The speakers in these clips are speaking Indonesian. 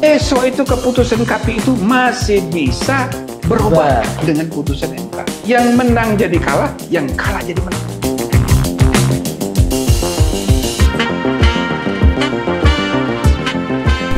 esok itu keputusan KPU itu masih bisa berubah dengan putusan MK. Yang menang jadi kalah, yang kalah jadi menang.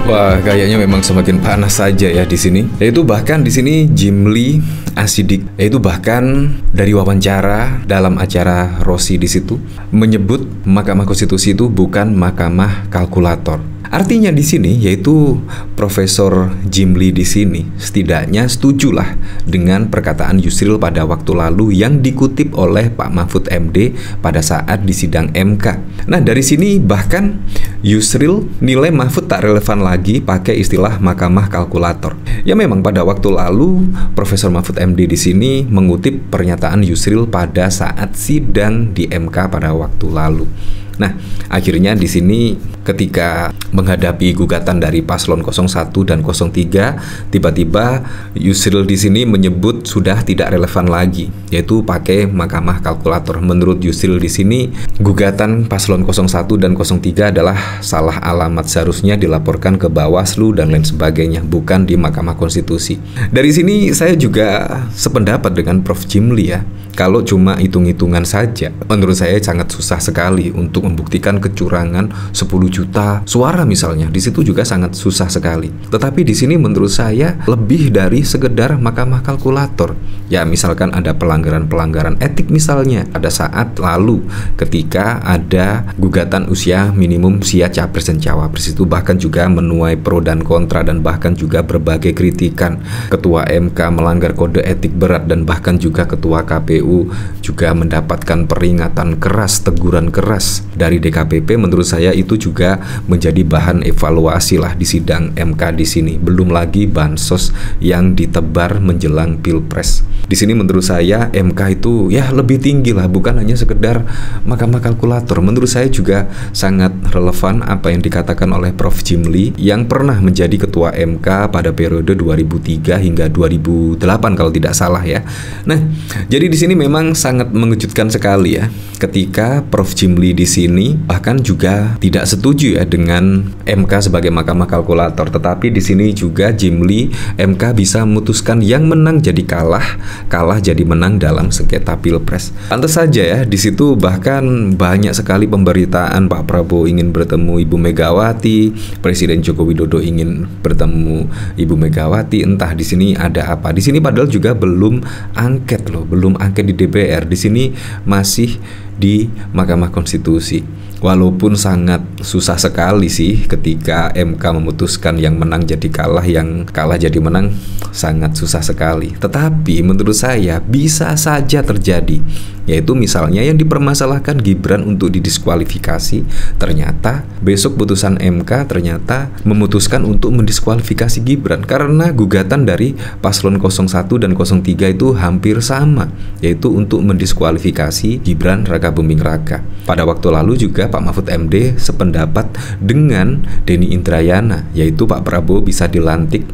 Wah, kayaknya memang semakin panas saja ya di sini. Yaitu bahkan di sini Jimli Asyidik, yaitu bahkan dari wawancara dalam acara Rossi di situ menyebut Mahkamah Konstitusi itu bukan mahkamah kalkulator. Artinya di sini yaitu Profesor Jimli di sini setidaknya setujulah dengan perkataan Yusril pada waktu lalu yang dikutip oleh Pak Mahfud MD pada saat di sidang MK. Nah, dari sini bahkan Yusril nilai Mahfud tak relevan lagi pakai istilah mahkamah kalkulator. Ya memang pada waktu lalu Profesor Mahfud MD di sini mengutip pernyataan Yusril pada saat sidang di MK pada waktu lalu. Nah, akhirnya di sini ketika menghadapi gugatan dari paslon 01 dan 03, tiba-tiba Yusril di sini menyebut sudah tidak relevan lagi, yaitu pakai mahkamah kalkulator. Menurut Yusril di sini, gugatan paslon 01 dan 03 adalah salah alamat, seharusnya dilaporkan ke Bawaslu dan lain sebagainya, bukan di Mahkamah Konstitusi. Dari sini saya juga sependapat dengan Prof. Jimli ya. Kalau cuma hitung-hitungan saja, menurut saya sangat susah sekali untuk membuktikan kecurangan 10 juta suara misalnya. Di situ juga sangat susah sekali. Tetapi di sini menurut saya lebih dari sekedar mahkamah kalkulator. Ya misalkan ada pelanggaran-pelanggaran etik misalnya. Pada saat lalu ketika ada gugatan usia minimum usia capres dan cawapres, itu bahkan juga menuai pro dan kontra dan bahkan juga berbagai kritikan. Ketua MK melanggar kode etik berat dan bahkan juga ketua KPU juga mendapatkan peringatan keras, teguran keras dari DKPP. Menurut saya itu juga menjadi bahan evaluasi lah di sidang MK di sini. Belum lagi bansos yang ditebar menjelang Pilpres. Di sini menurut saya MK itu ya lebih tinggi lah, bukan hanya sekedar mahkamah kalkulator. Menurut saya juga sangat relevan apa yang dikatakan oleh Prof. Jimli yang pernah menjadi ketua MK pada periode 2003 hingga 2008 kalau tidak salah ya. Nah, jadi di sini memang sangat mengejutkan sekali ya ketika Prof. Jimli di sini bahkan juga tidak setuju ya dengan MK sebagai mahkamah kalkulator. Tetapi di sini juga Jimli, MK bisa memutuskan yang menang jadi kalah, kalah jadi menang dalam sengketa Pilpres. Pantas saja ya di situ bahkan banyak sekali pemberitaan Pak Prabowo ingin bertemu Ibu Megawati, Presiden Joko Widodo ingin bertemu Ibu Megawati. Entah di sini ada apa. Di sini padahal juga belum angket loh, belum angket di DPR. Di sini masih di Mahkamah Konstitusi. Walaupun sangat susah sekali sih ketika MK memutuskan yang menang jadi kalah, yang kalah jadi menang, sangat susah sekali. Tetapi menurut saya bisa saja terjadi, yaitu misalnya yang dipermasalahkan Gibran untuk didiskualifikasi, ternyata besok putusan MK ternyata memutuskan untuk mendiskualifikasi Gibran karena gugatan dari paslon 01 dan 03 itu hampir sama, yaitu untuk mendiskualifikasi Gibran Rakabuming Raka. Pada waktu lalu juga Pak Mahfud MD sependapat dengan Denny Indrayana, yaitu Pak Prabowo bisa dilantik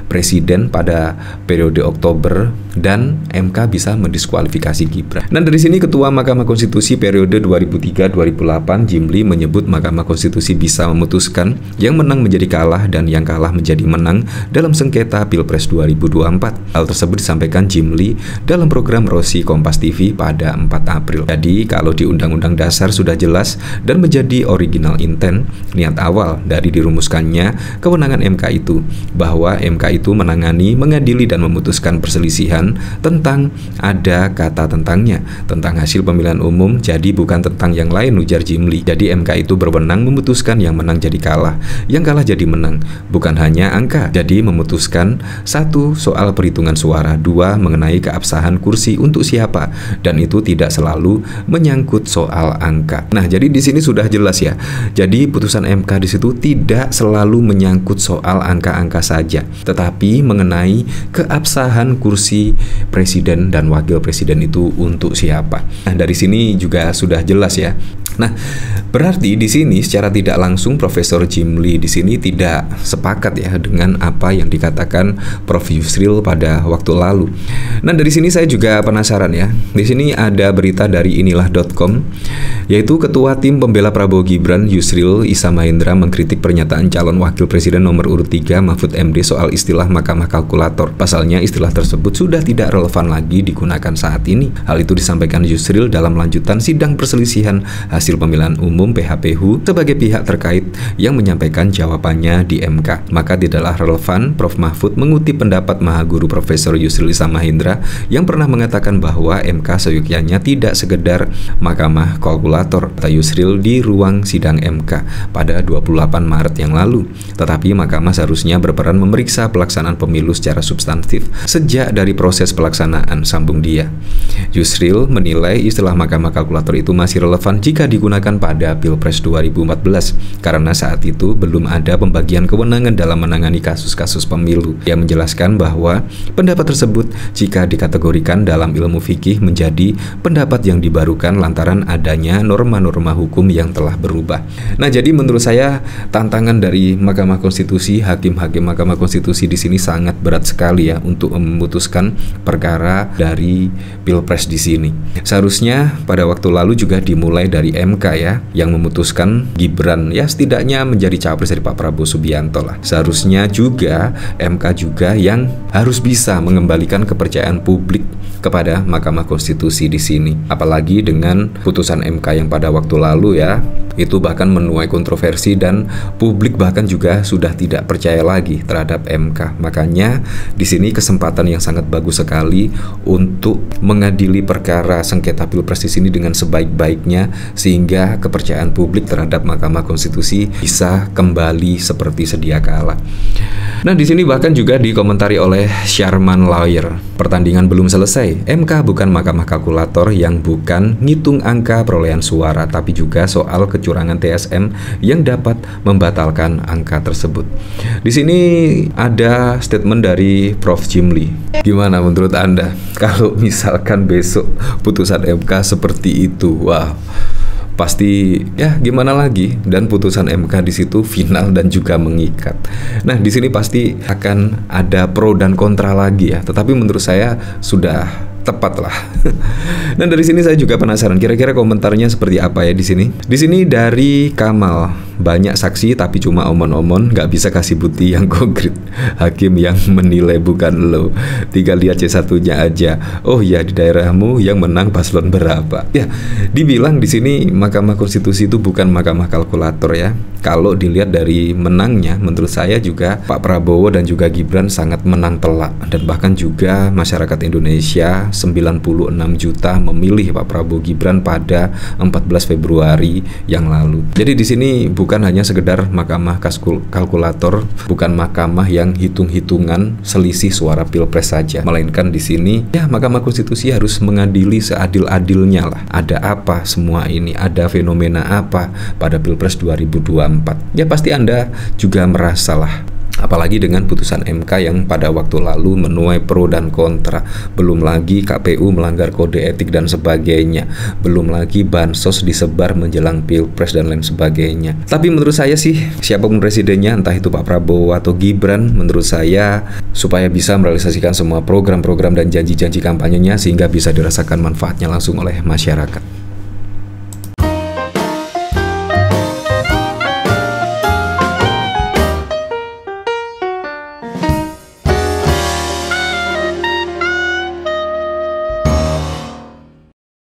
presiden pada periode Oktober dan MK bisa mendiskualifikasi Gibran. Nah, dari sini Ketua Mahkamah Konstitusi periode 2003-2008 Jimli menyebut Mahkamah Konstitusi bisa memutuskan yang menang menjadi kalah dan yang kalah menjadi menang dalam sengketa Pilpres 2024. Hal tersebut disampaikan Jimli dalam program Rossi Kompas TV pada 4 April. Jadi kalau di Undang-Undang Dasar sudah jelas dan menjadi original intent niat awal dari dirumuskannya kewenangan MK itu, bahwa MK itu menangani, mengadili dan memutuskan perselisihan tentang ada kata tentangnya, tentang hasil pemilihan umum, jadi bukan tentang yang lain, ujar Jimli. Jadi MK itu berwenang memutuskan yang menang jadi kalah, yang kalah jadi menang, bukan hanya angka. Jadi memutuskan 1 soal perhitungan suara, 2 mengenai keabsahan kursi untuk siapa, dan itu tidak selalu menyangkut soal angka. Nah, jadi di sini sudah jelas ya. Jadi putusan MK di situ tidak selalu menyangkut soal angka-angka saja, tetapi mengenai keabsahan kursi presiden dan wakil presiden itu untuk siapa. Nah, dari sini juga sudah jelas ya. Nah, berarti di sini secara tidak langsung Profesor Jimli di sini tidak sepakat ya dengan apa yang dikatakan Prof Yusril pada waktu lalu. Nah, dari sini saya juga penasaran ya. Di sini ada berita dari inilah.com, yaitu Ketua Tim Pembela Prabowo Gibran Yusril Issa Mahendra mengkritik pernyataan calon wakil presiden nomor urut 3 Mahfud MD soal istilah Mahkamah Kalkulator. Pasalnya istilah tersebut sudah tidak relevan lagi digunakan saat ini. Hal itu disampaikan Yusril dalam lanjutan sidang perselisihan hasil pemilihan umum PHPU sebagai pihak terkait yang menyampaikan jawabannya di MK. Maka tidaklah relevan Prof Mahfud mengutip pendapat Mahaguru Profesor Yusril Issa Mahendra yang pernah mengatakan bahwa MK seyogyanya tidak sekedar Mahkamah Kalkulator, kata Yusril di ruang sidang MK pada 28 Maret yang lalu. Tetapi Mahkamah seharusnya berperan memeriksa pelaksanaan pemilu secara substantif sejak dari proses pelaksanaan, sambung dia. Yusril menilai istilah Mahkamah Kalkulator itu masih relevan jika digunakan pada Pilpres 2014 karena saat itu belum ada pembagian kewenangan dalam menangani kasus-kasus pemilu. Ia menjelaskan bahwa pendapat tersebut jika dikategorikan dalam ilmu fikih menjadi pendapat yang dibarukan lantaran adanya norma-norma hukum yang telah berubah. Nah, jadi menurut saya tantangan dari Mahkamah Konstitusi, hakim-hakim Mahkamah Konstitusi di sini sangat berat sekali ya untuk memutuskan perkara dari Pilpres di sini. Seharusnya pada waktu lalu juga dimulai dari MK ya, yang memutuskan Gibran ya setidaknya menjadi capres dari Pak Prabowo Subianto lah. Seharusnya juga MK juga yang harus bisa mengembalikan kepercayaan publik kepada Mahkamah Konstitusi di sini. Apalagi dengan putusan MK yang pada waktu lalu ya, itu bahkan menuai kontroversi dan publik bahkan juga sudah tidak percaya lagi terhadap MK. Makanya di sini kesempatan yang sangat bagus sekali untuk mengadili perkara sengketa Pilpres di sini dengan sebaik-baiknya sehingga kepercayaan publik terhadap Mahkamah Konstitusi bisa kembali seperti sedia kala. Nah, di sini bahkan juga dikomentari oleh Sharman Lawyer. Pertandingan belum selesai. MK bukan Mahkamah Kalkulator yang bukan ngitung angka perolehan suara, tapi juga soal kecurangan TSM yang dapat membatalkan angka tersebut. Di sini ada statement dari Prof Jimli. Gimana menurut Anda kalau misalkan besok putusan MK seperti itu? Wah, pasti ya gimana lagi, dan putusan MK di situ final dan juga mengikat. Nah, di sini pasti akan ada pro dan kontra lagi ya, tetapi menurut saya sudah tepat lah. Dan dari sini saya juga penasaran kira-kira komentarnya seperti apa ya di sini. Di sini dari Kamal, banyak saksi tapi cuma omon-omon, nggak bisa kasih bukti yang konkret. Hakim yang menilai bukan lo, tinggal lihat C1-nya aja. Oh ya, di daerahmu yang menang paslon berapa? Ya, dibilang di sini Mahkamah Konstitusi itu bukan Mahkamah Kalkulator ya. Kalau dilihat dari menangnya, menurut saya juga Pak Prabowo dan juga Gibran sangat menang telak, dan bahkan juga masyarakat Indonesia 96 juta memilih Pak Prabowo Gibran pada 14 Februari yang lalu. Jadi di sini bukan hanya sekedar Mahkamah Kalkulator, bukan mahkamah yang hitung-hitungan selisih suara Pilpres saja, melainkan di sini ya Mahkamah Konstitusi harus mengadili seadil-adilnya lah. Ada apa semua ini? Ada fenomena apa pada Pilpres 2024? Ya pasti Anda juga merasalah. Apalagi dengan putusan MK yang pada waktu lalu menuai pro dan kontra. Belum lagi KPU melanggar kode etik dan sebagainya. Belum lagi bansos disebar menjelang Pilpres dan lain sebagainya. Tapi menurut saya sih, siapapun presidennya, entah itu Pak Prabowo atau Gibran, menurut saya supaya bisa merealisasikan semua program-program dan janji-janji kampanyenya sehingga bisa dirasakan manfaatnya langsung oleh masyarakat.